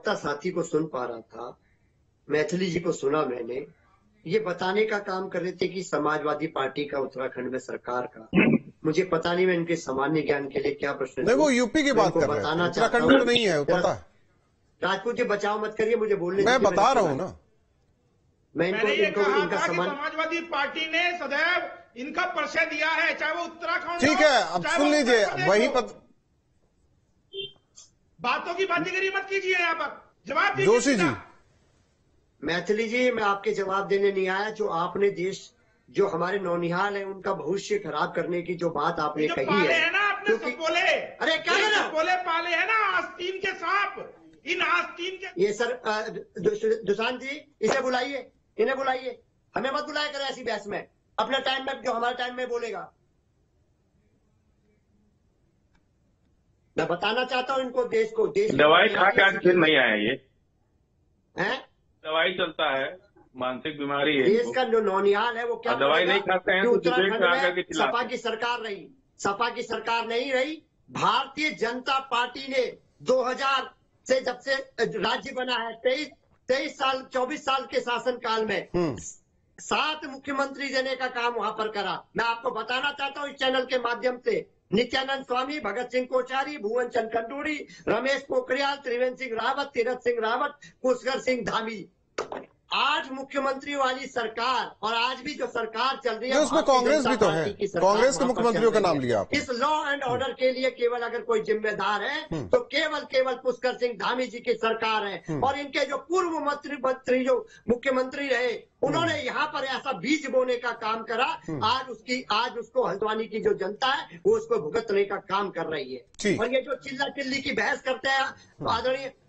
वक्ता साथी को सुन पा रहा था, मैथिली जी को सुना मैंने, ये बताने का काम कर रहे थे कि समाजवादी पार्टी का उत्तराखंड में सरकार का, मुझे पता नहीं मैं इनके सामान्य ज्ञान के लिए क्या प्रश्न नहीं, वो यूपी की बात कर रहे थे, उत्तराखंड में तो नहीं है, पता है। राजपूत जी बचाव मत करिए, मुझे बोलने मैं बता रहा हूँ ना। मैं इनका समाजवादी पार्टी ने सदैव इनका परिचय दिया है, चाहे वो उत्तराखंड। ठीक है, अब सुन लीजिए, वही बातों की बातचीत मत कीजिए, यहाँ पर जवाब दीजिए। जोशी जी, मैथिली जी, मैं आपके जवाब देने नहीं आया। जो आपने देश, जो हमारे नौनिहाल है, उनका भविष्य खराब करने की जो बात आपने कही है ना, आपने सब बोले, अरे क्या बोले पाले है ना आस्तीन के सांप, इन आस्तीन के। ये सर दुशांत जी, इसे बुलाइए, इन्हें बुलाइए, हमें मत बुलाया करें ऐसी बहस में। अपना टाइम में, जो हमारा टाइम में बोलेगा। मैं बताना चाहता हूँ इनको, देश को, देश दवाई खा के आज फिर नहीं आया ये है, दवाई चलता है, मानसिक बीमारी है। देश का जो नौनिहाल है वो क्या दवाई नहीं खाते हैं तो उत्तराखंड में सपा की सरकार रही, सपा की सरकार नहीं रही। भारतीय जनता पार्टी ने 2000 से जब से राज्य बना है, 23 साल 24 साल के शासन काल में 7 मुख्यमंत्री देने का काम वहां पर करा। मैं आपको बताना चाहता हूँ इस चैनल के माध्यम से, नित्यानंद स्वामी, भगत सिंह कोश्यारी, भुवन चंद खंडूरी, रमेश पोखरियाल, त्रिवेंद्र सिंह रावत, तीरथ सिंह रावत, पुष्कर सिंह धामी, 8 मुख्यमंत्री वाली सरकार, और आज भी जो सरकार चल रही है उसमें कांग्रेस भी तो है, कांग्रेस के मुख्यमंत्रियों का नाम लिया आपने। इस लॉ एंड ऑर्डर के लिए केवल अगर कोई जिम्मेदार है तो केवल पुष्कर सिंह धामी जी की सरकार है। और इनके जो पूर्व मंत्री जो मुख्यमंत्री रहे, उन्होंने यहाँ पर ऐसा बीज बोने का काम करा। आज उसको हल्द्वानी की जो जनता है वो उसको भुगतने का काम कर रही है। और ये जो चिल्ला चिल्ली की बहस करते हैं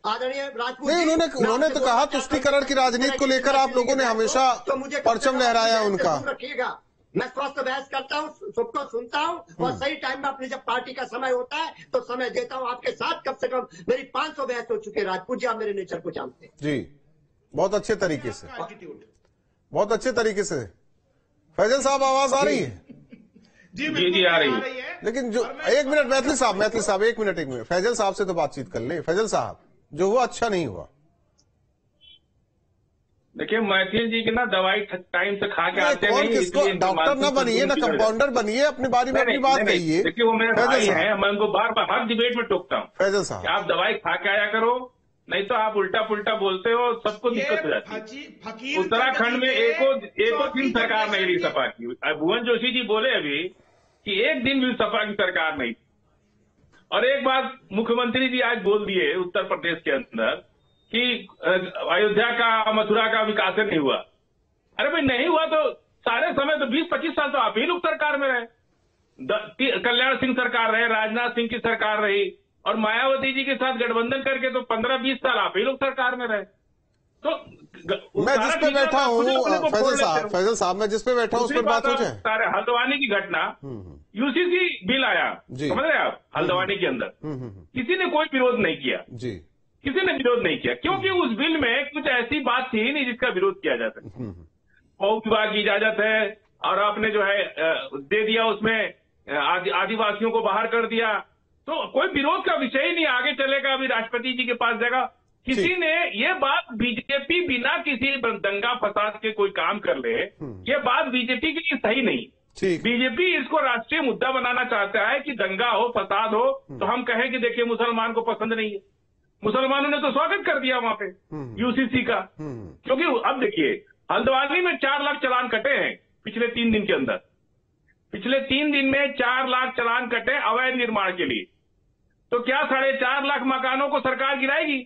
आदरणीय राजपूत, उन्होंने तो कहा तुष्टीकरण की राजनीति को लेकर आप लोगों ने हमेशा परचम लहराया उनका। रखिएगा, मैं स्वस्थ बहस करता हूँ, सबको सुनता हूँ, और सही टाइम में अपने जब पार्टी का समय होता है तो समय देता हूँ। आपके साथ कम से कम मेरी 500 बहस हो चुकी है। राजपूत जी, आप मेरे नेचर को जानते हैं जी, बहुत अच्छे तरीके से, बहुत अच्छे तरीके से। फैजल साहब, आवाज आ रही है? जी आ रही है। लेकिन जो एक मिनट, मैथिली साहब एक मिनट, फैजल साहब से तो बातचीत कर ले। फैजल साहब, जो हुआ अच्छा नहीं हुआ। देखिए, मैथिली जी की ना दवाई टाइम से खा के आते नहीं, डॉक्टर ना बनिए ना कंपाउंडर बनिए, अपनी बारी में अपनी बात कहिए। देखिए, वो मेरे भाई हैं, मैं उनको बार बार हर डिबेट में टोकता हूँ। फैजल साहब, आप दवाई खा के आया करो, नहीं तो आप उल्टा पुल्टा बोलते हो, सबको दिक्कत हो जाती है। उत्तराखंड में एको दिन सरकार नहीं रही सपा की। भुवन जोशी जी बोले अभी कि एक दिन भी सपा की सरकार नहीं। और एक बात मुख्यमंत्री जी आज बोल दिए उत्तर प्रदेश के अंदर कि अयोध्या का, मथुरा का विकास नहीं हुआ। अरे भाई, नहीं हुआ तो सारे समय तो 20-25 साल तो आप ही लोग सरकार में रहे। कल्याण सिंह सरकार रहे, राजनाथ सिंह की सरकार रही, और मायावती जी के साथ गठबंधन करके तो 15-20 साल आप ही लोग सरकार में रहे। तो मैं जिस पे बैठा हूँ फैजल साहब, मैं जिस पे बैठा हूँ उस पर बात हो जाए। सारे हल्द्वानी की घटना, यूसीसी बिल आया, समझ रहे आप, हल्द्वानी के अंदर किसी ने कोई विरोध नहीं किया जी, किसी ने विरोध नहीं किया, क्योंकि उस बिल में कुछ ऐसी बात थी नहीं जिसका विरोध किया जा सके। बहु विवाह की इजाजत है, और आपने जो है दे दिया, उसमें आदिवासियों को बाहर कर दिया, तो कोई विरोध का विषय ही नहीं। आगे चलेगा, अभी राष्ट्रपति जी के पास जाएगा। किसी ने ये बात, बीजेपी बिना किसी दंगा फसाद के कोई काम कर ले, ये बात बीजेपी के लिए सही नहीं। बीजेपी इसको राष्ट्रीय मुद्दा बनाना चाहता है कि दंगा हो, फसाद हो, तो हम कहें कि देखिए मुसलमान को पसंद नहीं है। मुसलमानों ने तो स्वागत कर दिया वहां पे यूसीसी का, क्योंकि अब देखिए हल्द्वानी में 4 लाख चालान कटे हैं पिछले 3 दिन के अंदर। पिछले 3 दिन में 4 लाख चालान कटे अवैध निर्माण के लिए। तो क्या 4.5 लाख मकानों को सरकार गिराएगी?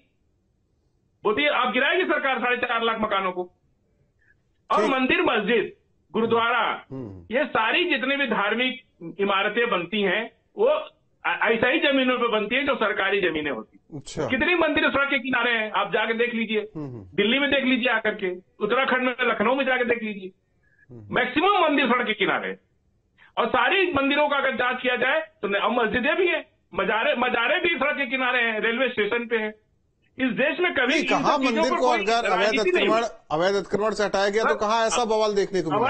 बोलिए, आप गिराएगी सरकार 4.5 लाख मकानों को? और मंदिर, मस्जिद, गुरुद्वारा, ये सारी जितनी भी धार्मिक इमारतें बनती हैं वो ऐसा ही जमीनों पे बनती है जो सरकारी जमीनें होती हैं। अच्छा। कितनी मंदिर सड़क के किनारे हैं, आप जाके देख लीजिए। दिल्ली में देख लीजिए आकर के, उत्तराखंड में, लखनऊ में जाके देख लीजिए, मैक्सिमम मंदिर सड़क के किनारे। और सारी मंदिरों का अगर जांच किया जाए तो मस्जिदें भी हैं, मजारे भी सड़क के किनारे हैं, रेलवे स्टेशन पे हैं। इस देश में कभी कहाँ मंदिर को अगर अवैध अतिक्रमण से हटाया गया तो कहाँ ऐसा बवाल देखने को मिला?